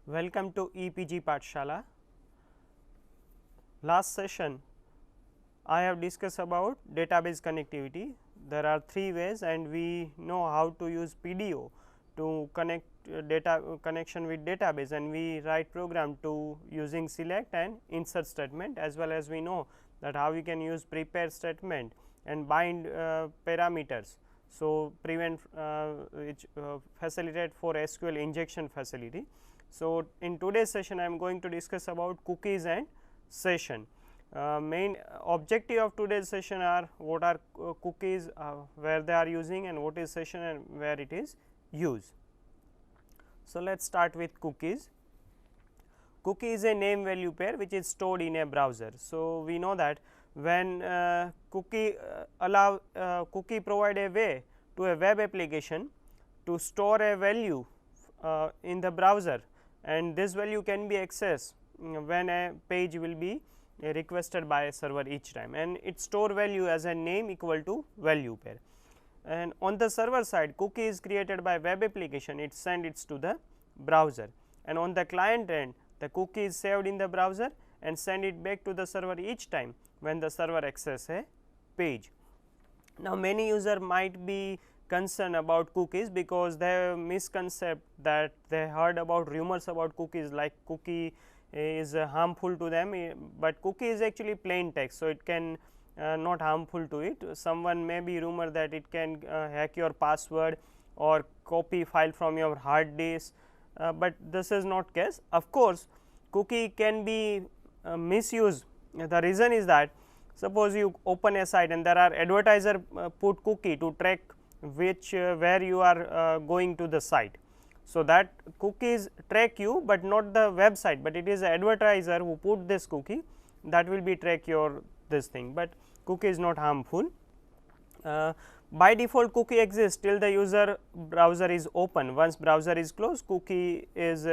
Welcome to EPG Pathshala. Last session I have discussed about database connectivity. There are three ways and we know how to use PDO to connect data connection with database, and we write program to using select and insert statement, as well as we know that how we can use prepare statement and bind parameters. So, prevent which facilitate for SQL injection facility. So, in today's session I am going to discuss about cookies and session. Main objective of today's session are what are cookies, where they are using, and what is session and where it is used. So, let us start with cookies. Cookie is a name value pair which is stored in a browser. So, we know that when cookie cookie provide a way to a web application to store a value in the browser, and this value can be accessed when a page will be requested by a server each time, and it store value as a name equal to value pair. And on the server side, cookie is created by web application, it send it to the browser, and on the client end the cookie is saved in the browser and send it back to the server each time when the server access a page. Now, many user might be concerned about cookies because they have misconcept that they heard about rumors about cookies, like cookie is harmful to them, but cookie is actually plain text. So, it can not harmful to it. Someone may be rumor that it can hack your password or copy file from your hard disk, but this is not case. Of course, cookie can be misused. The reason is that suppose you open a site and there are advertiser put cookie to track which where you are going to the site. So, that cookies track you, but not the website, but it is the advertiser who put this cookie that will be track your this thing, but cookie is not harmful. By default cookie exists till the user browser is open. Once browser is closed, cookie is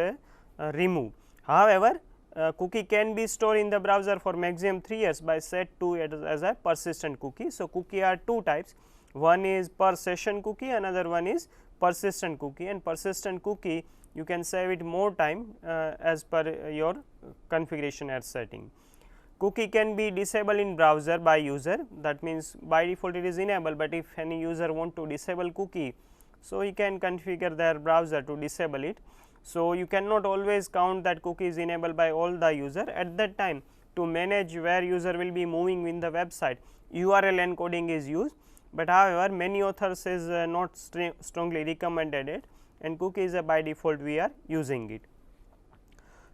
removed. However, cookie can be stored in the browser for maximum 3 years by set to it as a persistent cookie. So, cookie are two types, one is per session cookie, another one is persistent cookie, and persistent cookie you can save it more time as per your configuration as setting. Cookie can be disabled in browser by user, that means by default it is enabled, but if any user want to disable cookie, so he can configure their browser to disable it. So, you cannot always count that cookie is enabled by all the user. At that time, to manage where user will be moving in the website, URL encoding is used, but however, many authors is not strongly recommended it, and cookie is by default we are using it.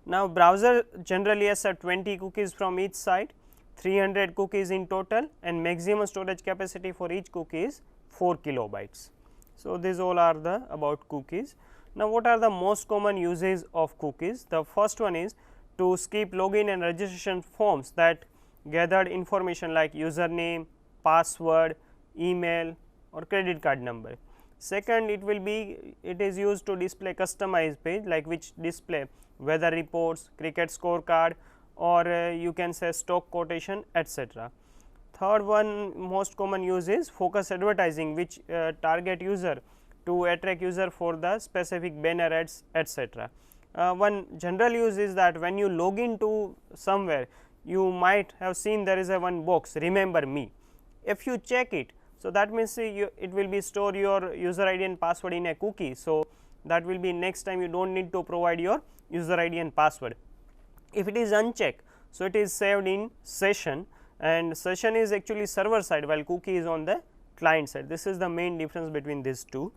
Now, browser generally accept 20 cookies from each site, 300 cookies in total, and maximum storage capacity for each cookie is 4 kilobytes. So, these all are the about cookies. Now, what are the most common uses of cookies? The first one is to skip login and registration forms that gathered information like username, password, email or credit card number. Second, it is used to display customized page, like which display weather reports, cricket scorecard, or you can say stock quotation, etc. Third one most common use is focus advertising, which target user to attract user for the specific banner ads, etc. One general use is that when you log into somewhere, you might have seen there is a one box remember me. If you check it, so that means it will be store your user ID and password in a cookie. So, that will be next time you do not need to provide your user ID and password. If it is unchecked, so it is saved in session, and session is actually server side while cookie is on the client side. This is the main difference between these two.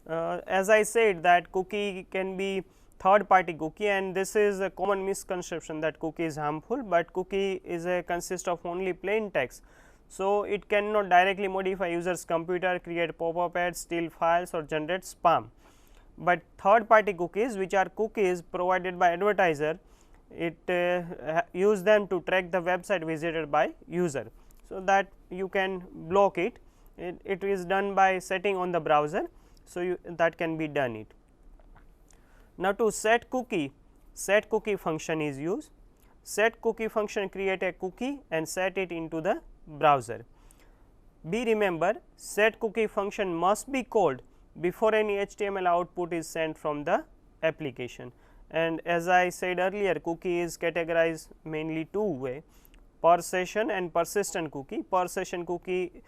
As I said that cookie can be third party cookie, and this is a common misconception that cookie is harmful, but cookie is a consist of only plain text. So, it cannot directly modify users computer, create pop-up ads, steal files or generate spam. But third party cookies, which are cookies provided by advertiser, it use them to track the website visited by user. So, that you can block it, it is done by setting on the browser. So, that can be done it. Now, to set cookie function is used. Set cookie function create a cookie and set it into the browser. Be remember, set cookie function must be called before any HTML output is sent from the application, and as I said earlier, cookie is categorized mainly two way, per session and persistent cookie. Per session cookie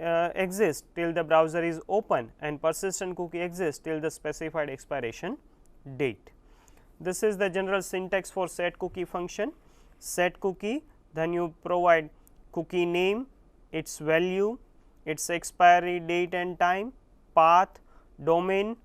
exists till the browser is open and persistent cookie exists till the specified expiration date. This is the general syntax for set cookie function. Set cookie, then you provide cookie name, its value, its expiry date and time, path, domain,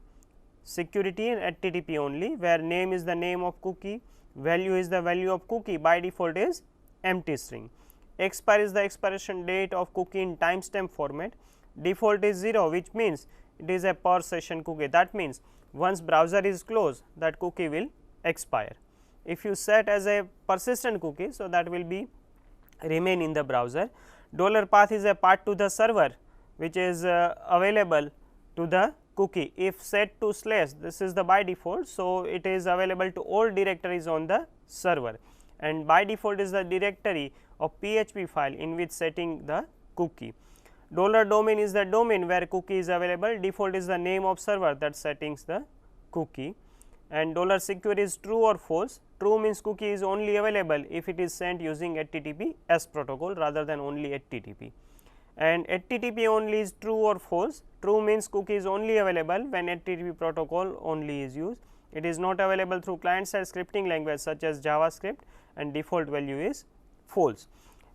security and HTTP only, where name is the name of cookie, value is the value of cookie, by default is empty string. Expire is the expiration date of cookie in timestamp format, default is 0, which means it is a per session cookie. That means once browser is closed, that cookie will expire. If you set as a persistent cookie, so that will be remain in the browser. $path is a path to the server, which is available to the cookie. If set to /, this is the by default. So, it is available to all directories on the server, and by default is the directory of PHP file in which setting the cookie. $domain is the domain where cookie is available, default is the name of server that settings the cookie, and $secure is true or false. True means cookie is only available if it is sent using HTTPS protocol rather than only HTTP, and HTTP only is true or false. True means cookie is only available when HTTP protocol only is used. It is not available through client side scripting language such as JavaScript, and default value is false.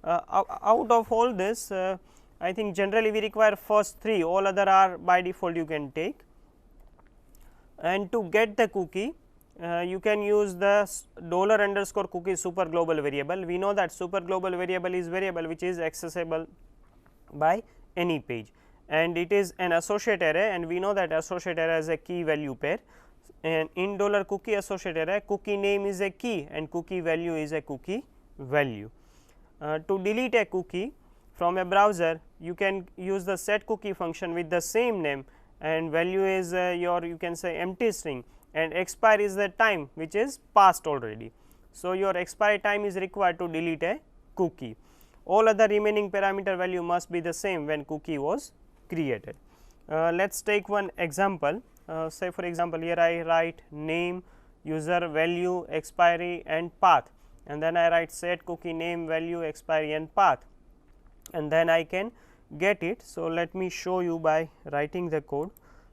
Out of all this, I think generally we require first three, all other are by default you can take. And to get the cookie, you can use the $_cookie super global variable. We know that super global variable is variable which is accessible by any page, and it is an associate array, and we know that associate array is a key value pair, and in $cookie associate array, cookie name is a key and cookie value is a cookie value. To delete a cookie from a browser, you can use the set cookie function with the same name, and value is your, you can say, empty string, and expire is the time which is passed already. So, your expiry time is required to delete a cookie. All other remaining parameter value must be the same when cookie was created. Let us take one example. Say for example, here I write name, user, value, expiry and path, and then I write set cookie name, value, expiry and path, and then I can get it. So, let me show you by writing the code.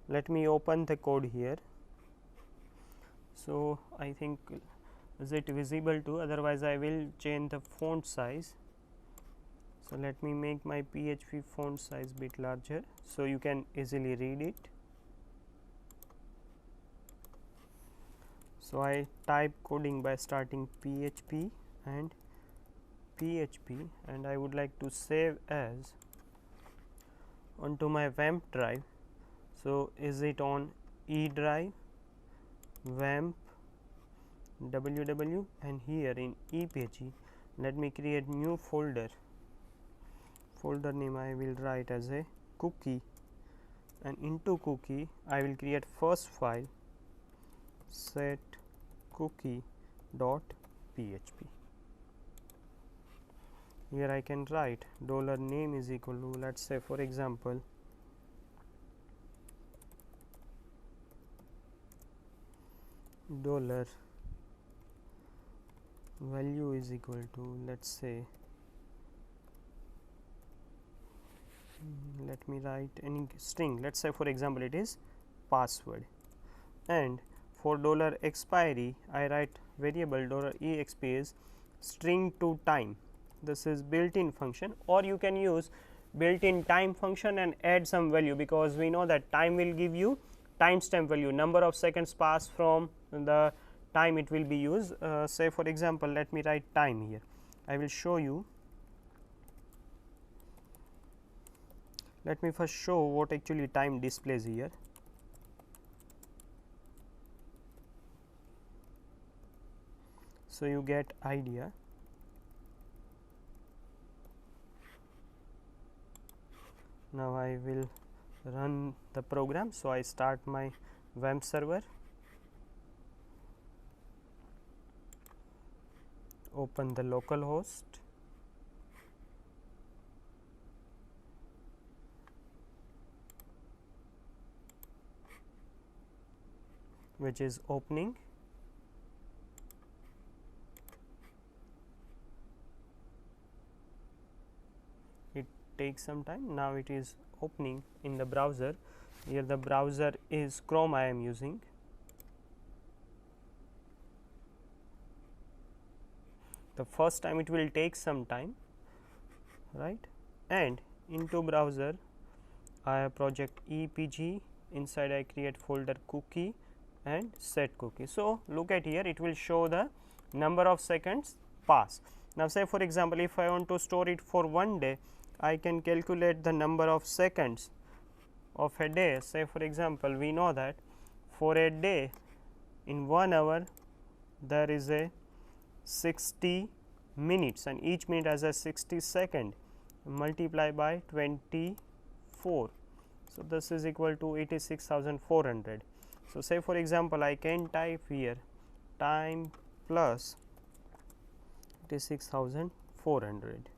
Let me open the code here. So, I think is it visible too, otherwise I will change the font size. So, let me make my PHP font size bit larger, so you can easily read it. So, I type coding by starting PHP and PHP, and I would like to save as onto my WAMP drive. So, is it on E drive, WAMP, www, and here in EPG let me create new folder. Folder name I will write as a cookie, and into cookie I will create first file set cookie dot php. Here I can write $name is equal to, let us say for example, $value is equal to, let us say, let me write any string, let us say for example it is password, and for $expiry I write variable $exp is string to time. This is built in function, or you can use built in time function and add some value, because we know that time will give you timestamp value, number of seconds passed from the time it will be used. Say for example, let me write time here. I will show you. Let me first show what actually time displays here. So, you get idea. Now, I will run the program. So, I start my WAMP server, open the local host, which is opening, take some time. Now it is opening in the browser. Here the browser is Chrome I am using. The first time it will take some time, right, and into browser I have project EPG. Inside I create folder cookie and set cookie. So, look at here, it will show the number of seconds pass. Now, say for example, if I want to store it for 1 day, I can calculate the number of seconds of a day. Say for example, we know that for a day in 1 hour there is a 60 minutes and each minute has a 60 second, multiply by 24. So, this is equal to 86,400. So, say for example, I can type here time plus 86,400.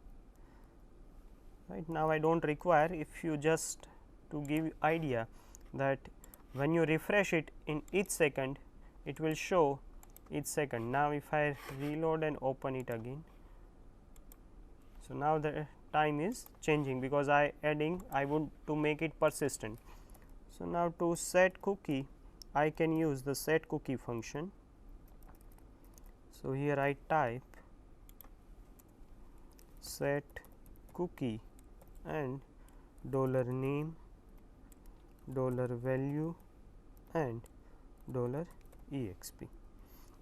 Right now, I do not require, if you just to give idea that when you refresh it in each second, it will show each second. Now, if I reload and open it again, so now the time is changing because I want to make it persistent. So, now to set cookie, I can use the set cookie function. So, here I type set cookie and $name, $value and $exp.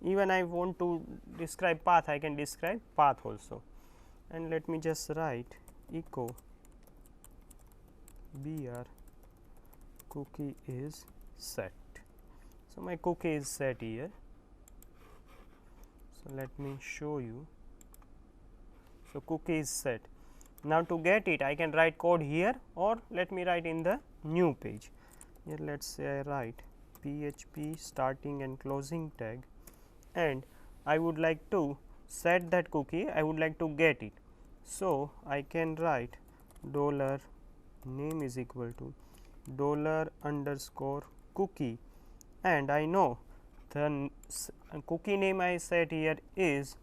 Even I want to describe path, I can describe path also, and let me just write echo br cookie is set. So, my cookie is set here. So, let me show you. So, cookie is set. Now, to get it, I can write code here, or let me write in the new page. Here let us say I write PHP starting and closing tag, and I would like to set that cookie, I would like to get it. So, I can write $name is equal to $_cookie, and I know the cookie name I set here is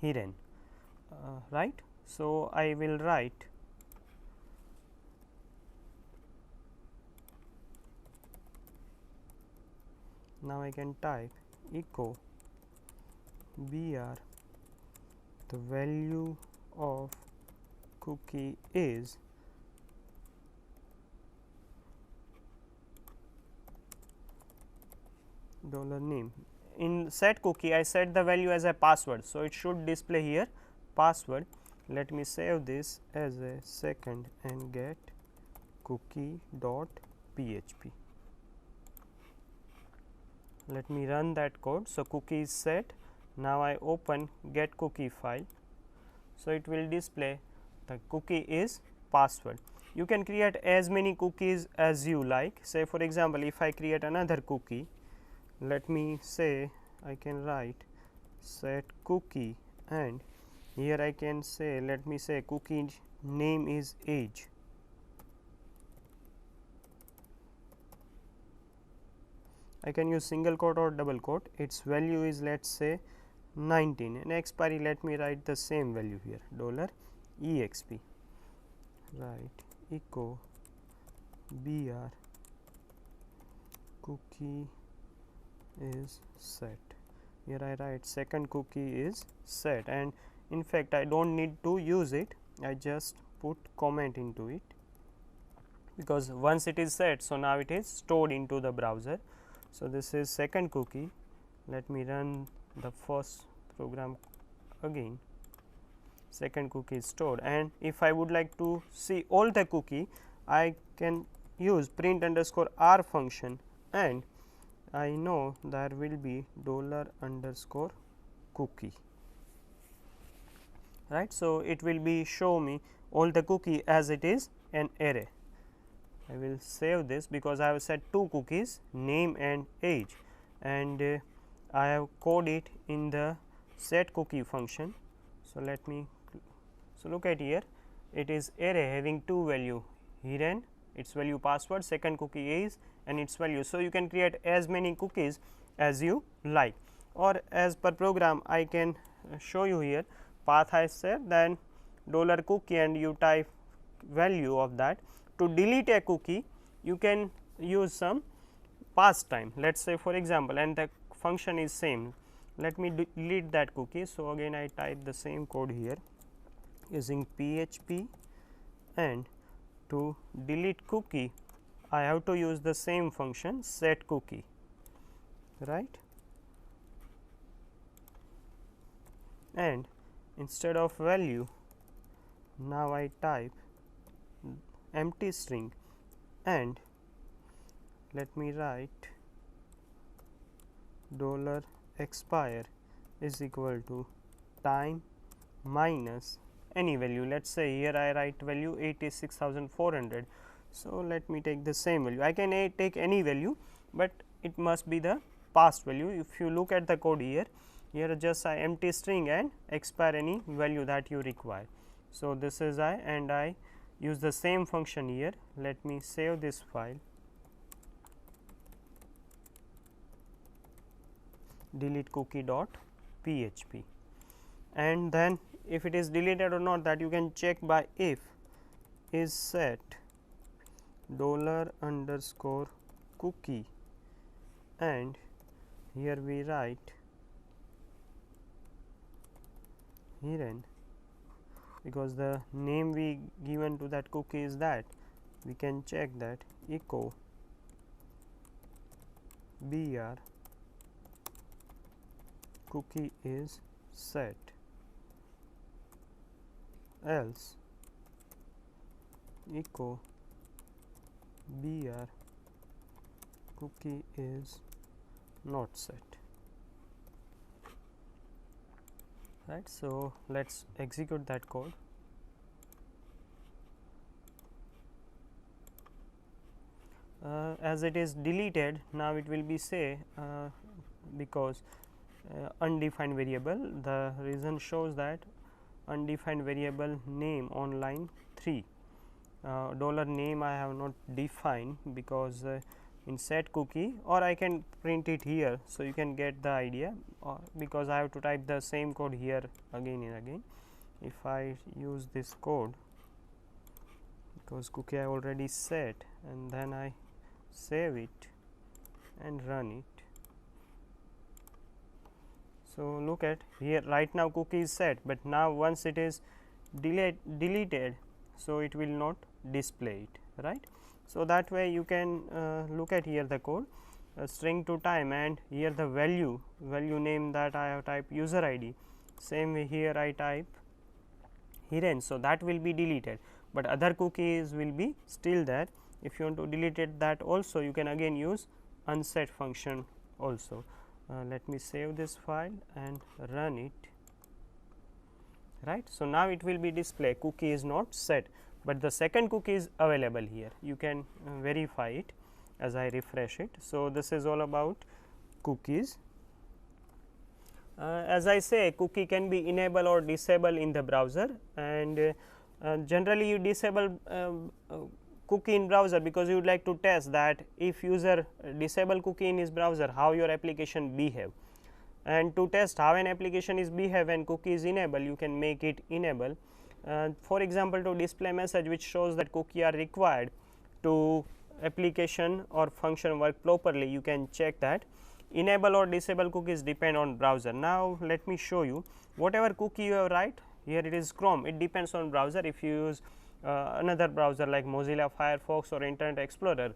Hiren, right. So, I will write now I can type echo br, the value of cookie is $name. In set cookie, I set the value as a password. So, it should display here password. Let me save this as a second and get cookie.php. Let me run that code. So, cookie is set. Now, I open get cookie file. So, it will display the cookie is password. You can create as many cookies as you like. Say for example, if I create another cookie, let me say I can write set cookie, and here I can say, let me say cookie name is age. I can use single quote or double quote. Its value is, let us say 19, and expiry, let me write the same value here $exp. Right, echo br cookie is set. Here I write second cookie is set, and in fact, I do not need to use it, I just put comment into it, because once it is set, so now it is stored into the browser. So, this is second cookie. Let me run the first program again. Second cookie is stored, and if I would like to see all the cookie, I can use print underscore r function, and I know there will be $_cookie, right. So, it will be show me all the cookie as it is an array. I will save this because I have set two cookies, name and age, and I have coded it in the set cookie function. So, let me look at here, it is array having two value, Hiren its value password, second cookie is, and its value. So, you can create as many cookies as you like, or as per program I can show you here path I set, then $cookie, and you type value of that. To delete a cookie, you can use some pass time. Let us say for example, and the function is same. Let me delete that cookie. So, again I type the same code here using PHP, and to delete cookie I have to use the same function set cookie, right. And instead of value, now I type empty string, and let me write $expire is equal to time minus any value. Let us say here I write value 86,400. So, let me take the same value. I can take any value, but it must be the past value. If you look at the code here, just I empty string and expire any value that you require. So, this is I, and I use the same function here. Let me save this file, delete cookie.php, and then if it is deleted or not, that you can check by if is set $_cookie, and here we write hidden, because the name we given to that cookie is that, we can check that echo br cookie is set, else echo br cookie is not set, right. So, let us execute that code. As it is deleted, now it will be say because undefined variable, the reason shows that undefined variable name on line 3, $name I have not defined, because in set cookie, or I can print it here. So, you can get the idea, because I have to type the same code here again and again. If I use this code, because cookie I already set, and then I save it and run it. So, look at here, right now cookie is set, but now once it is deleted, so it will not display it, right. So, that way you can look at here the code, string to time, and here the value name that I have typed user ID, same way here I type hidden. So, that will be deleted, but other cookies will be still there. If you want to delete it, that also you can again use unset function also. Let me save this file and run it, right. So, now it will be display cookie is not set, but the second cookie is available here. You can verify it as I refresh it. So, this is all about cookies. As I say, cookie can be enable or disable in the browser, and generally you disable cookie in browser because you would like to test that if user disable cookie in his browser, how your application behave. And to test how an application is behave when cookie is enable, you can make it enable. For example, to display message which shows that cookie are required to application or function work properly, you can check that. Enable or disable cookies depend on browser. Now, let me show you whatever cookie you have write here, it is Chrome, it depends on browser. If you use another browser like Mozilla Firefox or Internet Explorer,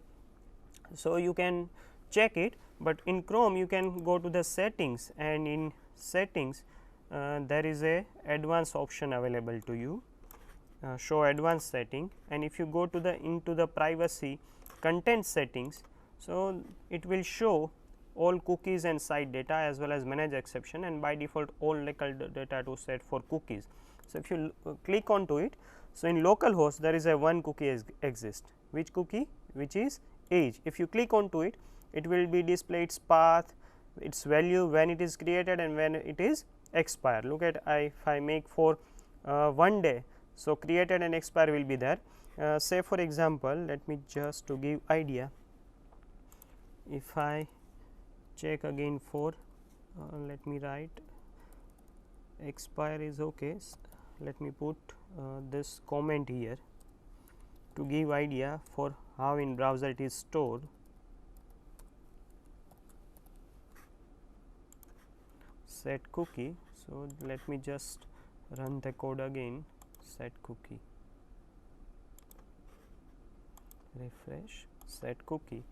so you can check it, but in Chrome you can go to the settings, and in settings there is a advanced option available to you, show advanced setting, and if you go to the into the privacy content settings, so it will show all cookies and site data as well as manage exception, and by default all local data to set for cookies. So, if you click onto it, so in localhost there is a one cookie exists, which cookie, which is age. If you click onto it, it will be display its path, its value, when it is created and when it is expire. Look at if I make for 1 day, so created and expire will be there. Say for example, let me just to give idea, if I check again for let me write expire is okay. Let me put this comment here. to give idea for how in browser it is stored. Set cookie. So, let me just run the code again, set cookie, refresh, set cookie.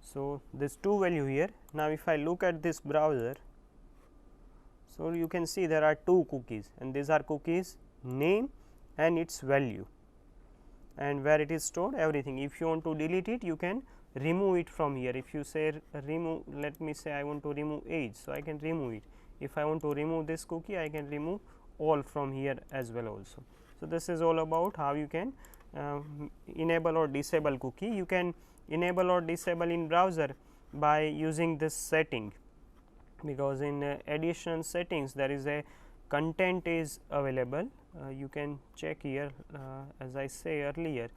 So, this 2 value here. Now, if I look at this browser, so you can see there are 2 cookies, and these are cookies name and its value, and where it is stored everything. If you want to delete it, you can remove it from here. If you say remove, let me say I want to remove age, so I can remove it. If I want to remove this cookie, I can remove all from here as well also. So, this is all about how you can enable or disable cookie. You can enable or disable in browser by using this setting, because in additional settings there is a content is available. You can check here, as I say earlier,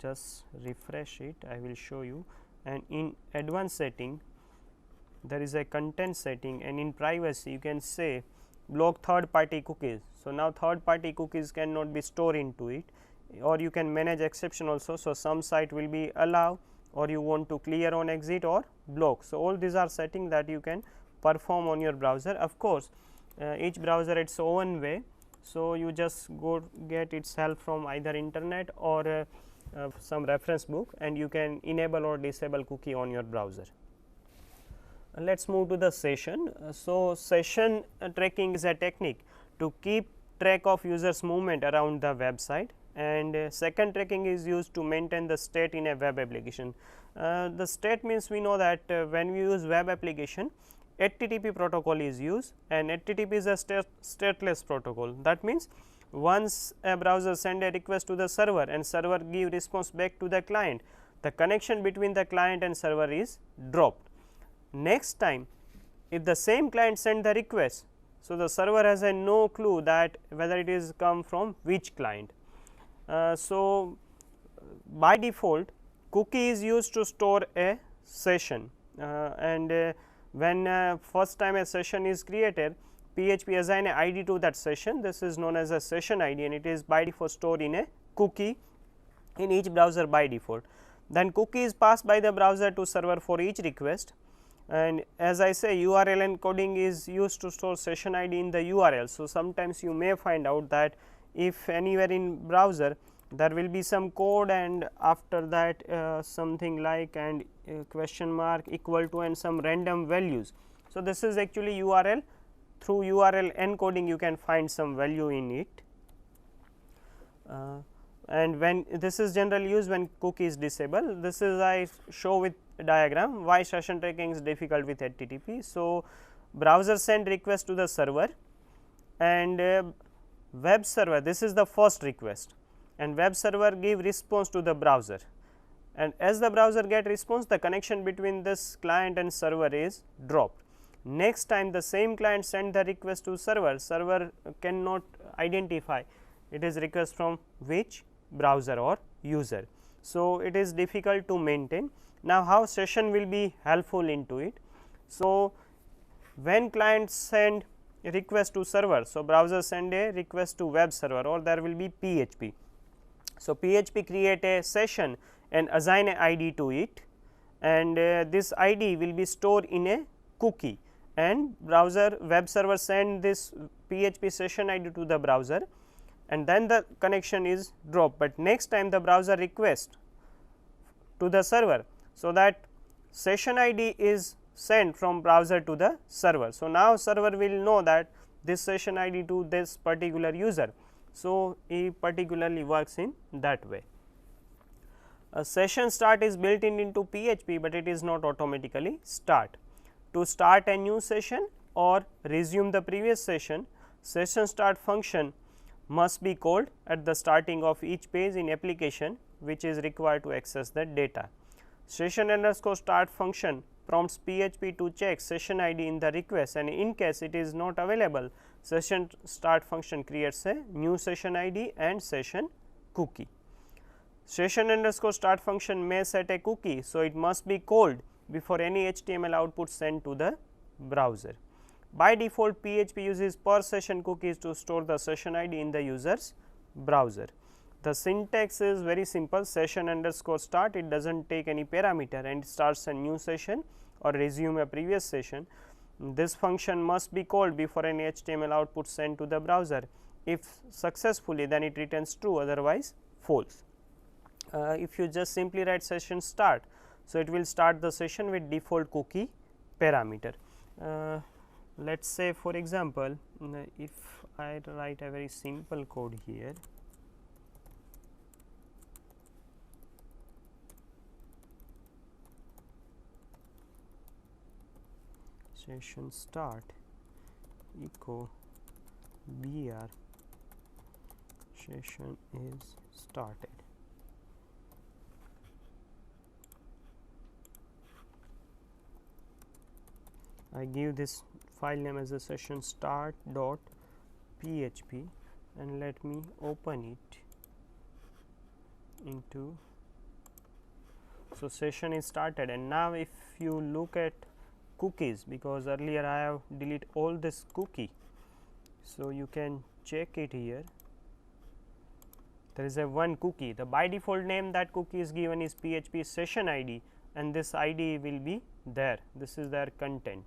just refresh it, I will show you. And in advanced setting there is a content setting, and in privacy you can say block third party cookies. So, now third party cookies cannot be stored into it, or you can manage exception also. So, some site will be allow, or you want to clear on exit or block. So, all these are settings that you can perform on your browser. Of course, each browser its own way. So, you just go get its help from either internet or some reference book, and you can enable or disable cookie on your browser. Let us move to the session. So, session tracking is a technique to keep track of users movement around the website, and second tracking is used to maintain the state in a web application. The state means we know that when we use web application, HTTP protocol is used, and HTTP is a stateless protocol. That means, once a browser send a request to the server and server give response back to the client, the connection between the client and server is dropped. Next time, if the same client send the request, so the server has a no clue that whether it is come from which client. So, by default cookie is used to store a session, and when first time a session is created, PHP assign a ID to that session. This is known as a session ID, and it is by default stored in a cookie in each browser by default. Then cookie is passed by the browser to server for each request, and as I say, URL encoding is used to store session ID in the URL. So, sometimes you may find out that if anywhere in browser there will be some code, and after that something like and question mark equal to and some random values. So, this is actually URL. Through URL encoding you can find some value in it, and when this is generally used when cookie is disabled. This is I show with diagram why session tracking is difficult with HTTP. So, browser send request to the server, and web server, this is the first request, and web server give response to the browser, and as the browser get response, the connection between this client and server is dropped. Next time the same client send the request to server, server cannot identify it is request from which browser or user. So, it is difficult to maintain. Now, how session will be helpful into it? So, when client send a request to server, so browser send a request to web server, or there will be PHP. So, PHP create a session and assign a ID to it, and this ID will be stored in a cookie, and browser web server send this PHP session ID to the browser, and then the connection is dropped, but next time the browser request to the server. So, that session ID is sent from browser to the server. So, now server will know that this session ID to this particular user. So, it particularly works in that way. A session start is built in into PHP, but it is not automatically start. To start a new session or resume the previous session, session start function must be called at the starting of each page in application which is required to access the data. Session underscore start function prompts PHP to check session ID in the request, and in case it is not available, session start function creates a new session ID and session cookie. Session underscore start function may set a cookie. So, it must be called before any HTML output sent to the browser. By default, PHP uses per session cookies to store the session ID in the user's browser. The syntax is very simple, session underscore start, it does not take any parameter and it starts a new session or resume a previous session. This function must be called before any HTML output sent to the browser. If successfully, then it returns true, otherwise false. If you just simply write session start, so it will start the session with default cookie parameter. Let us say for example, if I write a very simple code here, session start echo br session is started. I give this file name as a session start dot php and let me open it into. So, session is started, and now if you look at cookies, because earlier I have deleted all this cookie. So, you can check it here, there is a one cookie, the by default name that cookie is given is PHP session ID and this ID will be there, this is their content,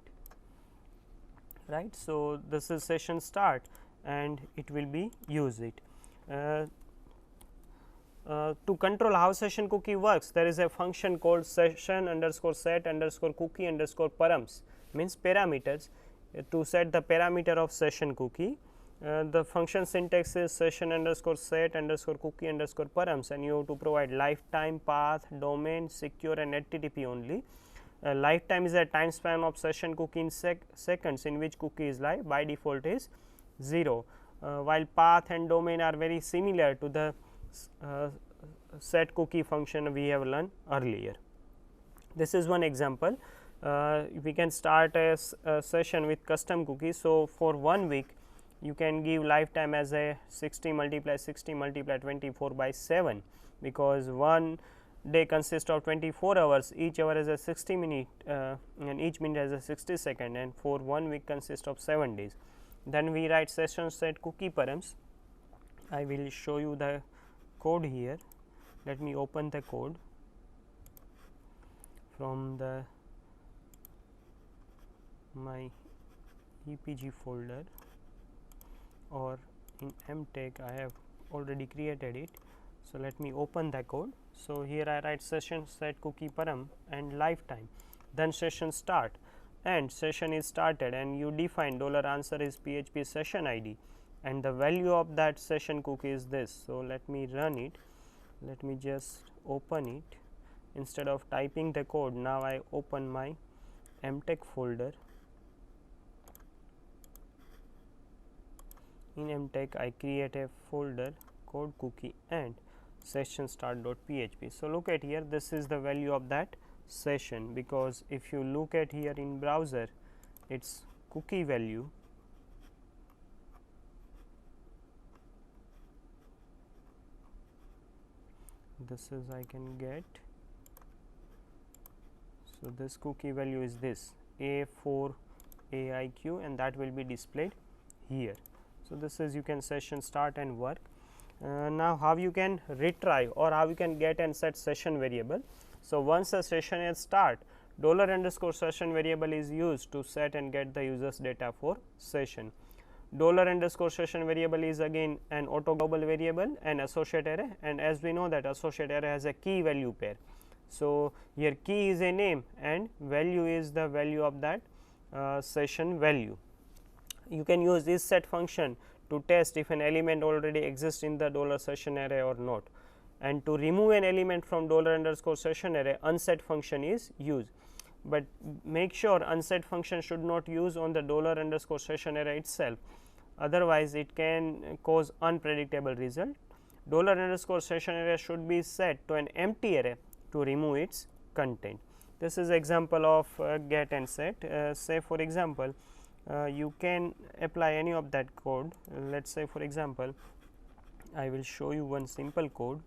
right. So, this is session start and it will be use it. To control how session cookie works, there is a function called session underscore set underscore cookie underscore params, means parameters, to set the parameter of session cookie. The function syntax is session underscore set underscore cookie underscore params, and you have to provide lifetime, path, domain, secure and HTTP only. Lifetime is a time span of session cookie in seconds in which cookie is live, by default is 0, while path and domain are very similar to the set cookie function we have learned earlier. This is one example. We can start a session with custom cookie. So, for 1 week you can give lifetime as a 60 multiply 60 multiply 24 by 7, because 1 day consists of 24 hours, each hour is a 60 minute and each minute has a 60 second, and for 1 week consists of 7 days. Then we write session set cookie params. I will show you the code here. Let me open the code from the my EPG folder, or in MTech I have already created it. So, let me open the code. So, here I write session set cookie param and lifetime, then session start, and session is started, and you define $answer is PHP session ID and the value of that session cookie is this. So, let me run it. Let me just open it. Instead of typing the code, now I open my MTech folder. In MTech I create a folder code cookie and session start.php. So, look at here, this is the value of that session, because if you look at here in browser, its cookie value this is I can get. So, this cookie value is this A4 AIQ and that will be displayed here. So, this is you can session start and work. Now, how you can retry or how you can get and set session variable. So, once a session is start, $_session variable is used to set and get the user's data for session. $_session variable is again an auto global variable and associate array, and as we know that associate array has a key value pair. So, here key is a name and value is the value of that session value. You can use this set function to test if an element already exists in the $session array or not, and to remove an element from $_session array, unset function is used, but make sure unset function should not use on the $_session array itself, otherwise it can cause unpredictable result. $_session array should be set to an empty array to remove its content. This is example of get and set. Say for example, you can apply any of that code. Let us say for example, I will show you one simple code.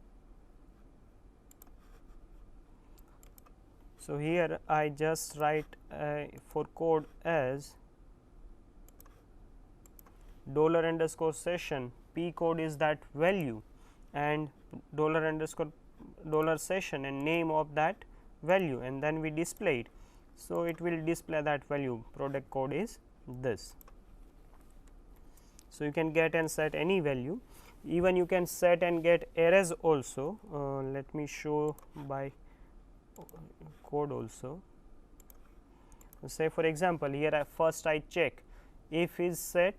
So, here I just write for code as $_session, p code is that value, and $_session and name of that value, and then we display it. So, it will display that value, product code is this. So, you can get and set any value, even you can set and get arrays also. Let me show by code also. Say for example, here first I check if is set,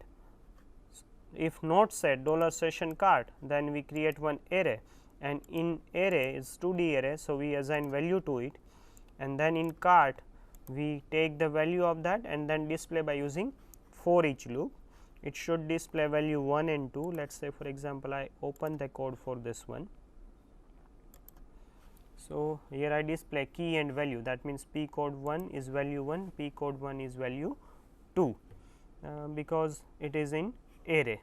if not set $session cart, then we create one array, and in array is 2D array. So, we assign value to it, and then in cart we take the value of that and then display by using for each loop. It should display value 1 and 2. Let us say for example, I open the code for this one. So, here I display key and value, that means p code 1 is value 1, p code 1 is value 2, because it is in array.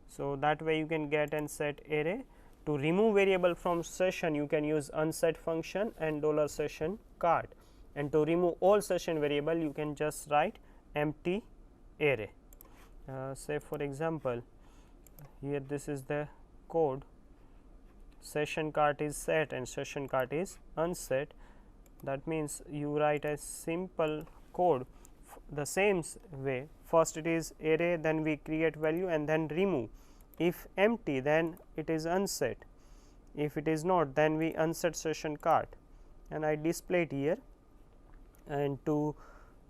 So, that way you can get and set array. To remove variable from session, you can use unset function and $session cart, and to remove all session variable you can just write empty array. Say for example, here this is the code, session cart is set and session cart is unset. That means you write a simple code the same way. First it is array, then we create value and then remove. If empty, then it is unset. If it is not, then we unset session cart, and I display it here. And to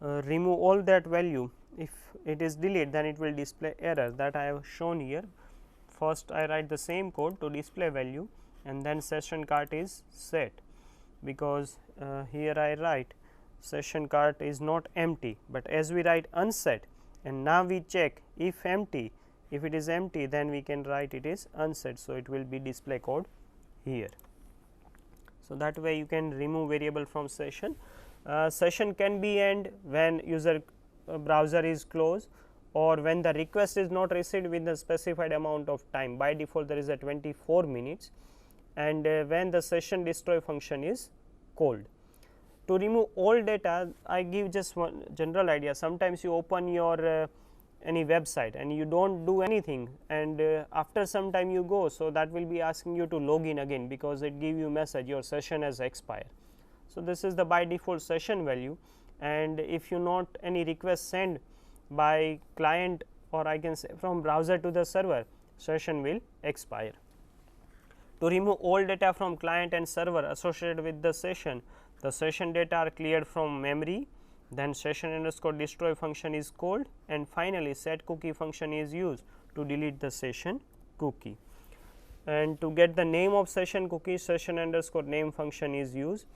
remove all that value, if it is delete, then it will display error, that I have shown here. First I write the same code to display value, and then session cart is set, because here I write session cart is not empty, but as we write unset, and now we check if empty. If it is empty, then we can write it is unset. So, it will be display code here. So, that way you can remove variable from session. Session can be end when user browser is closed, or when the request is not received within the specified amount of time. By default there is a 24 minutes, and when the session destroy function is called. To remove all data, I give just one general idea. Sometimes you open your any website and you do not do anything, and after some time you go. So, that will be asking you to log in again, because it give you message your session has expired. So, this is the by default session value, and if you not any request send by client, or I can say from browser to the server, session will expire. To remove all data from client and server associated with the session data are cleared from memory, then session underscore destroy function is called, and finally set cookie function is used to delete the session cookie. And to get the name of session cookie, session underscore name function is used.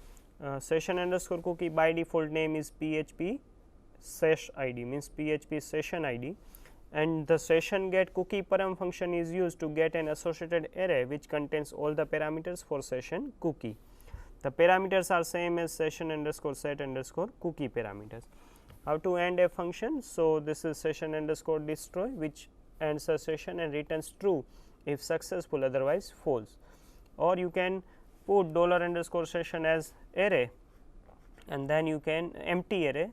Session underscore cookie by default name is PHP sesh id, means PHP session id, and the session get cookie param function is used to get an associated array which contains all the parameters for session cookie. The parameters are same as session underscore set underscore cookie parameters. How to end a function? So, this is session underscore destroy, which ends a session and returns true if successful, otherwise false. Or you can put $_session as array, and then you can empty array.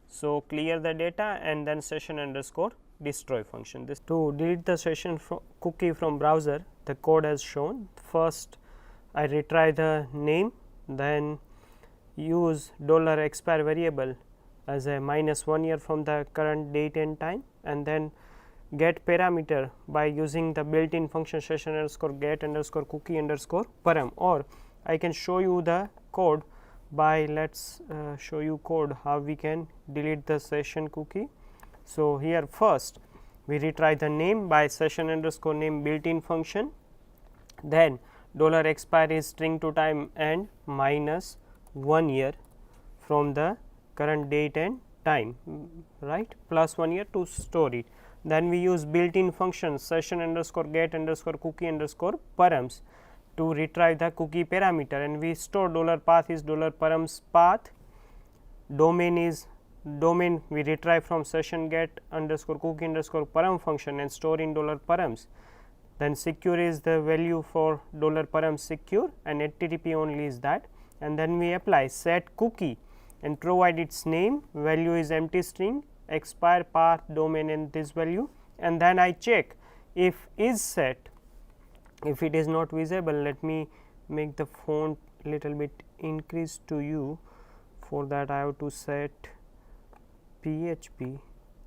So, clear the data and then session underscore destroy function. This to delete the session cookie from browser, the code as shown. First I retry the name, then use $expire variable as a -1 year from the current date and time, and then get parameter by using the built in function session underscore get underscore cookie underscore param. Or I can show you the code by let us show you code how we can delete the session cookie. So, here first we retry the name by session underscore name built in function, then $expire is string to time and -1 year from the current date and time, right, +1 year to store it. Then we use built in function session underscore get underscore cookie underscore params to retry the cookie parameter, and we store $path is $params path, domain is domain we retry from session get underscore cookie underscore param function and store in $params. Then secure is the value for $param secure, and HTTP only is that, and then we apply set cookie and provide its name, value is empty string, expire, path, domain and this value, and then I check if is set If it is not visible, let me make the font little bit increase to you. For that I have to set PHP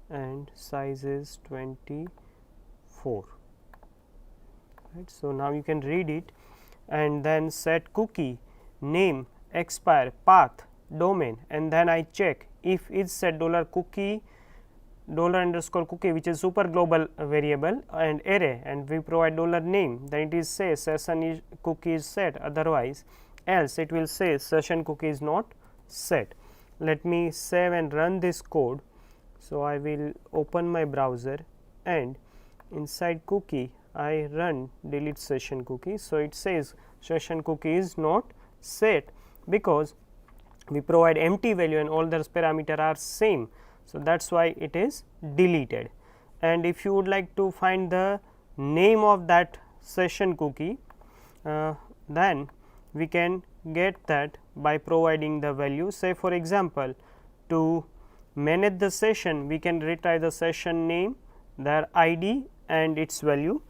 and size is 24, right. So, now you can read it, and then set cookie name, expire, path, domain, and then I check if is set $cookie $_cookie, which is super global variable and array, and we provide $name, then it is say session is cookie is set, otherwise else it will say session cookie is not set. Let me save and run this code. So, I will open my browser, and inside cookie I run delete session cookie. So, it says session cookie is not set, because we provide empty value and all those parameter are same. So, that is why it is deleted. And if you would like to find the name of that session cookie, then we can get that by providing the value. Say for example, to manage the session, we can retrieve the session name, their ID and its value.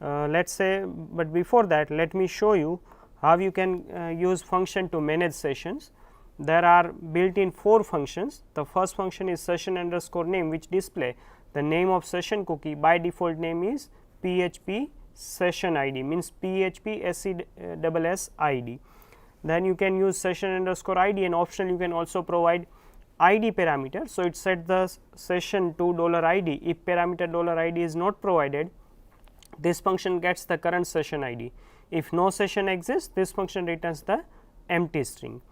Let us say, but before that let me show you how you can use function to manage sessions. There are built in 4 functions. The first function is session underscore name, which display the name of session cookie. By default name is PHP session ID, means PHP SESS ID. Then you can use session underscore ID, and optional you can also provide ID parameter. So, it set the session to $ID. If parameter $ID is not provided, this function gets the current session ID. If no session exists, this function returns the empty string.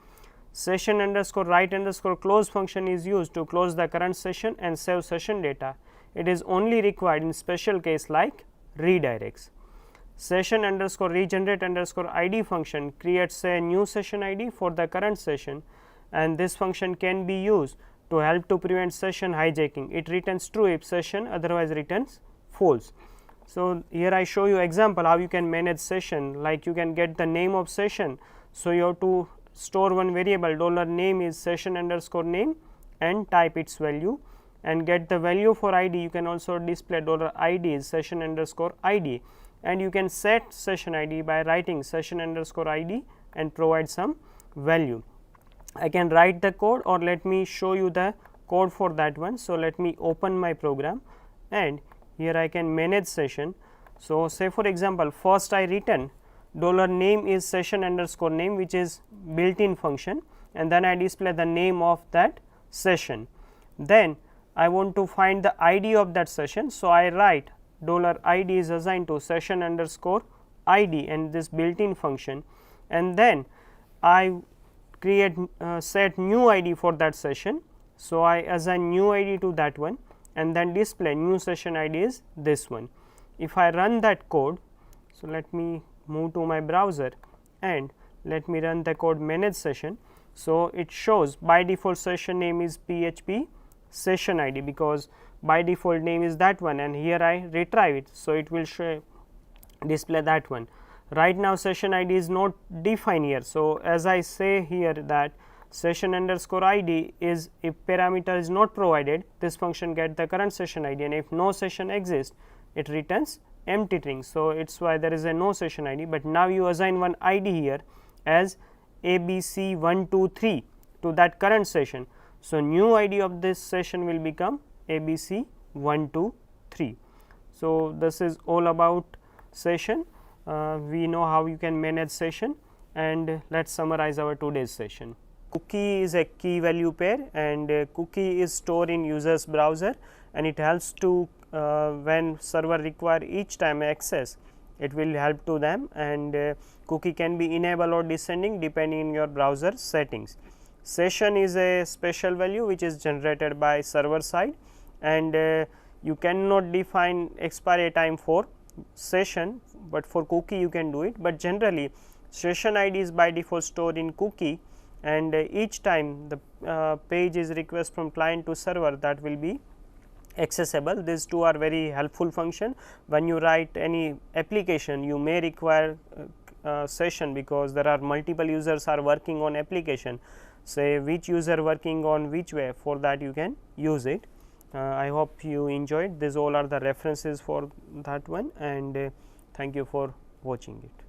Session underscore write underscore close function is used to close the current session and save session data. It is only required in special case like redirects. Session underscore regenerate underscore ID function creates a new session ID for the current session, and this function can be used to help to prevent session hijacking. It returns true if session, otherwise returns false. So, here I show you example how you can manage session, like you can get the name of session. So, you have to store one variable $name is session underscore name and type its value, and get the value for ID. You can also display $ID is session underscore ID, and you can set session ID by writing session underscore ID and provide some value. I can write the code, or let me show you the code for that one. So, let me open my program, and here I can manage session. So, say for example, first I return $name is session underscore name, which is built in function, and then I display the name of that session. Then I want to find the ID of that session. So, I write $ID is assigned to session underscore ID and this built in function, and then I create set new ID for that session. So, I assign new ID to that one, and then display new session ID is this one. If I run that code, so let me move to my browser and let me run the code manage session. So, it shows by default session name is PHP session ID, because by default name is that one, and here I retrieve it. So, it will show display that one. Right now session ID is not defined here. So, as I say here that session underscore ID is, if parameter is not provided, this function get the current session ID, and if no session exists, it returns empty string. So, it is why there is a no session ID, but now you assign one ID here as ABC123 to that current session. So, new ID of this session will become ABC123. So, this is all about session. We know how you can manage session, and let us summarize our today's session. Cookie is a key value pair, and cookie is stored in user's browser, and it helps to when server require each time access, it will help to them, and cookie can be enable or descending depending on your browser settings. Session is a special value which is generated by server side, and you cannot define expiry time for session, but for cookie you can do it. But generally session ID is by default stored in cookie, and each time the page is request from client to server, that will be accessible. These two are very helpful function. When you write any application, you may require session, because there are multiple users are working on application. Say which user working on which way, for that you can use it. I hope you enjoyed. These all are the references for that one, and thank you for watching it.